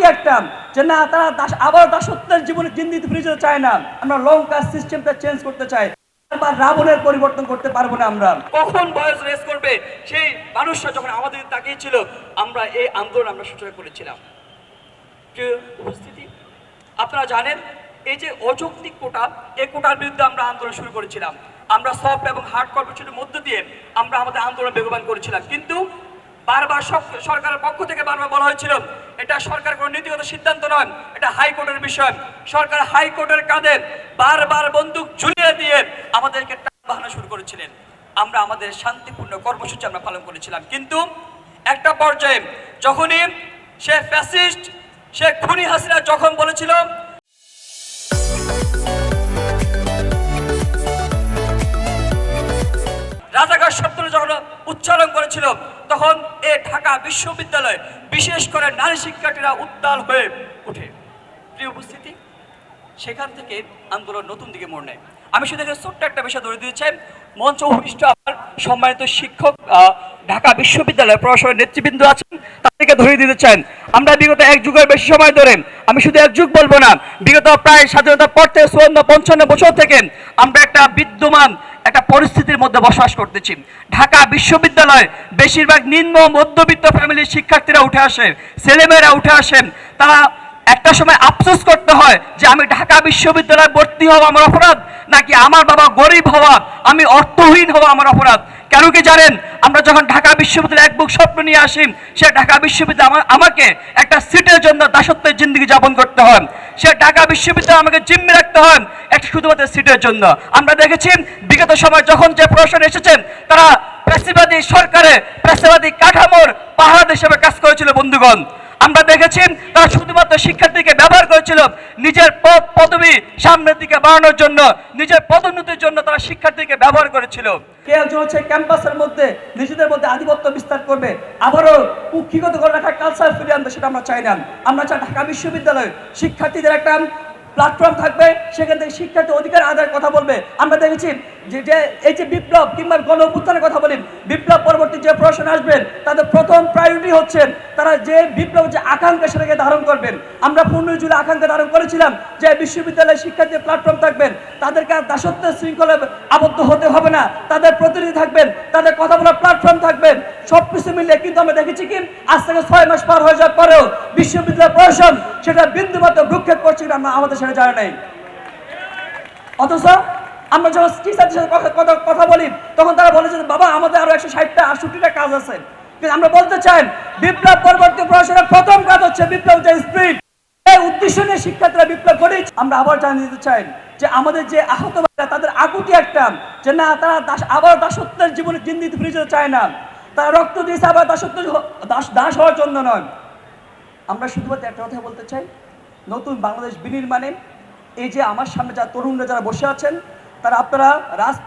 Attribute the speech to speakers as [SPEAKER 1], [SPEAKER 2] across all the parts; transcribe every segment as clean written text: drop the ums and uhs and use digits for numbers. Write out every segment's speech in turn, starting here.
[SPEAKER 1] আকুতি একটা যে না তারা আবার দাসত্বের জীবনে জিন্দিগি ফিরে যেতে চায় না। আমরা লং কাস্ট সিস্টেমটা চেঞ্জ করতে চাই, রাবণের পরিবর্তন করতে পারবো না। আমরা কখন বয়স রেস করবে সেই মানুষরা যখন আমাদের তাকিয়েছিল, আমরা এই আন্দোলন আমরা সূচনা করেছিলাম। উপস্থিতি, আপনারা জানেন এই যে অযৌক্তিক কোটা, এই কোটার বিরুদ্ধে আমরা আন্দোলন শুরু করেছিলাম। আমরা সফট এবং হার্ড কর্মসূচির মধ্য দিয়ে আমরা আমাদের আন্দোলন বেগবান করেছিলাম, কিন্তু বারবার সরকারের পক্ষ থেকে বারবার বলা হয়েছিল এটা সরকার কোনো নীতিগত সিদ্ধান্ত নয়, এটা হাইকোর্টের বিষয়। সরকার হাইকোর্টের কাঁধে বারবার বন্দুক ঝুলিয়ে দিয়ে আমাদেরকে বাহানো শুরু করেছিলেন। আমরা আমাদের শান্তিপূর্ণ কর্মসূচি আমরা পালন করেছিলাম, কিন্তু একটা পর্যায়ে যখনই সে ফ্যাসিস্ট, সে খুনি হাসিনা যখন বলেছিল রাজাকার শব্দটা যখন উচ্চারণ করেছিল, তখন এই ঢাকা বিশ্ববিদ্যালয় বিশেষ করে নারী শিক্ষার্থীরা উত্তাল হয়ে ওঠে। প্রিয় উপস্থিতি, সেখান থেকে আন্দোলন নতুন দিকে মোড় নেয়। আমি শুধু ছোট্ট একটা বিষয় ধরে দিতে চাই। মঞ্চ উপবিষ্ট আমার সম্মানিত শিক্ষক, ঢাকা বিশ্ববিদ্যালয়ের প্রশাসনের নেতৃবৃন্দ আছেন, তাদেরকে ধরে দিতে চান। আমরা বিগত এক যুগের বেশি সময় ধরে, আমি শুধু এক যুগ বলবো না, বিগত প্রায় স্বাধীনতার পর থেকে 54-55 বছর থেকে আমরা একটা বিদ্যমান একটা পরিস্থিতির মধ্যে বসবাস করতেছি। ঢাকা বিশ্ববিদ্যালয় বেশিরভাগ নিম্ন মধ্যবিত্ত ফ্যামিলির শিক্ষার্থীরা উঠে আসে, ছেলেমেয়েরা উঠে আসেন। তারা একটা সময় আফসোস করতে হয় যে আমি ঢাকা বিশ্ববিদ্যালয়ে ভর্তি হওয়া আমার অপরাধ, নাকি আমার বাবা গরিব হওয়া, আমি অর্থহীন হওয়া আমার অপরাধ। কেন কি জানেন, আমরা যখন ঢাকা বিশ্ববিদ্যালয়ে এক বুক স্বপ্ন নিয়ে আসি, সে ঢাকা বিশ্ববিদ্যালয় আমাকে একটা সিটের জন্য দাসত্বের জিন্দিগি যাপন করতে হয়। সে ঢাকা বিশ্ববিদ্যালয় আমাকে জিম্মে রাখতে হয় একটা শুধুমাত্র সিটের জন্য। আমরা দেখেছি বিগত সময় যখন যে প্রশাসন এসেছেন, তারা পেশিবাদী সরকারে পেশিবাদী কাঠামোর পাহাড় হিসেবে কাজ করেছিল। বন্ধুগণ, আমরা দেখেছি তারা শুধুমাত্র শিক্ষার্থীকে ব্যবহার করেছিল নিজের পদবি সামনের দিকে বাড়ানোর জন্য, নিজের পদোন্নতির জন্য তারা শিক্ষার্থীকে ব্যবহার করেছিল। কেউ একজন হচ্ছে ক্যাম্পাসের মধ্যে নিজেদের মধ্যে আধিপত্য বিস্তার করবে, আবারও কুক্ষিগত করে রাখা কালচার ফিরিয়ে আনবে, সেটা আমরা চাই না। আমরা চাই ঢাকা বিশ্ববিদ্যালয় শিক্ষার্থীদের একটা প্ল্যাটফর্ম থাকবে, সেখান থেকে শিক্ষার্থী অধিকার আদায়ের কথা বলবে। আমরা দেখেছি যে এই যে বিপ্লব কিংবা গণ অভ্যুত্থানের কথা বলি, বিপ্লব পরবর্তী যে প্রশাসন আসবেন তাদের প্রথম প্রায়োরিটি হচ্ছে তারা যে বিপ্লব যে আকাঙ্ক্ষা সেটাকে ধারণ করবেন। আমরা 15 জুলাই আকাঙ্ক্ষা ধারণ করেছিলাম যে বিশ্ববিদ্যালয়ের শিক্ষার্থীর প্ল্যাটফর্ম থাকবেন, তাদেরকে আর দাসত্বের শৃঙ্খলে আবদ্ধ হতে হবে না, তাদের প্রতিনিধি থাকবেন, তাদের কথা বলার প্ল্যাটফর্ম থাকবেন, সবকিছু মিলিয়ে। কিন্তু আমরা দেখেছি কি আজ থেকে 6 মাস পার হয়ে যাওয়ার পরেও বিশ্ববিদ্যালয় প্রশাসন সেটা বিন্দুমাত্র ভ্রুক্ষেপ করছে না, আমাদের সেটা জানা নেই। অথচ আমরা যখন টিচারদের সাথে কথা বলি, তখন তারা বলেছে বাবা আমাদের আরো 160-168টা কাজ আছে। কিন্তু আমরা বলতে চাই বিপ্লব পরবর্তী প্রশাসনের প্রথম কাজ হচ্ছে বিপ্লব যে স্পিরিট, এই উদ্দেশ্য নিয়ে শিক্ষার্থীরা বিপ্লব করেছে। আমরা আবার জানিয়ে দিতে চাই যে আমাদের যে আহত ভাইরা, তাদের আকুতি একটা যে না তারা আবার দাসত্বের জীবনে জিন্দিগি ফিরে যেতে চায় না। তারা রক্ত দিয়েছে আবার দাস হওয়ার জন্য নয়। আমরা শুধুমাত্র একটা কথা বলতে চাই, নতুন বাংলাদেশ বিনির্মাণে এই যে আমার সামনে যারা তরুণরা যারা বসে আছেন, তারা আপনারা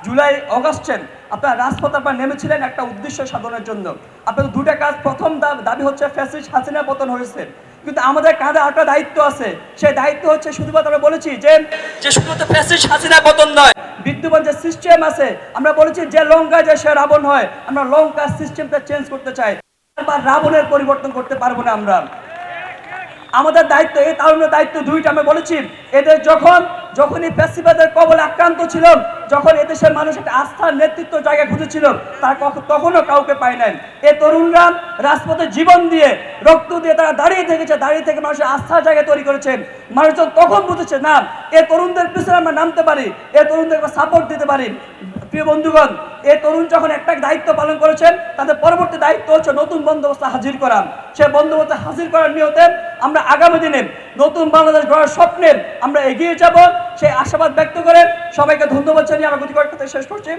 [SPEAKER 1] জুলাই অগাস্টে আপনারা রাজপথে আপনারা নেমেছিলেন একটা উদ্দেশ্য সাধনের জন্য। আপনাদের দুটা কাজ, প্রথম দাবি হচ্ছে ফ্যাসিস্ট হাসিনা পতন হয়েছে, কিন্তু আমাদের কাঁধে একটা দায়িত্ব আছে। সেই দায়িত্ব হচ্ছে শুধুমাত্র আমরা বলেছি যে শুধুমাত্র ফ্যাসিস্ট হাসিনা পতন নয়, বিদ্যমান যে সিস্টেম আছে, আমরা বলেছি যে লঙ্কা যে সে রাবণ হয়, আমরা লঙ্কা সিস্টেমটা চেঞ্জ করতে চাই, রাবণের পরিবর্তন করতে পারবো না। আমাদের দায়িত্ব, এই তারুণ্যের দায়িত্ব দুইটা আমরা বলেছি। এদের যখনই ফ্যাসিবাদের কবলে আক্রান্ত ছিল, যখন এদেশের মানুষ একটা আস্থার নেতৃত্ব জায়গা খুঁজেছিল, তারা তখনও কাউকে পায় নাই। এই তরুণরা রাজপথে জীবন দিয়ে রক্ত দিয়ে তারা দাঁড়িয়ে থেকেছে, দাঁড়িয়ে থেকে মানুষের আস্থার জায়গা তৈরি করেছেন। মানুষজন তখন বুঝেছে না এই তরুণদের পিছনে আমরা নামতে পারি, এই তরুণদেরকে সাপোর্ট দিতে পারি। প্রিয় বন্ধুগণ, এই তরুণ যখন একটা দায়িত্ব পালন করেছেন, তাদের পরবর্তী দায়িত্ব হচ্ছে নতুন বন্দোবস্ত হাজির করা। সে বন্দোবস্ত হাজির করার নিয়তে আমরা আগামী দিনে নতুন বাংলাদেশ গড়ার স্বপ্নের আমরা এগিয়ে যাব, সেই আশাবাদ ব্যক্ত করে সবাইকে ধন্যবাদ জানিয়ে আমার গতি কয়েকটা শেষ করছি।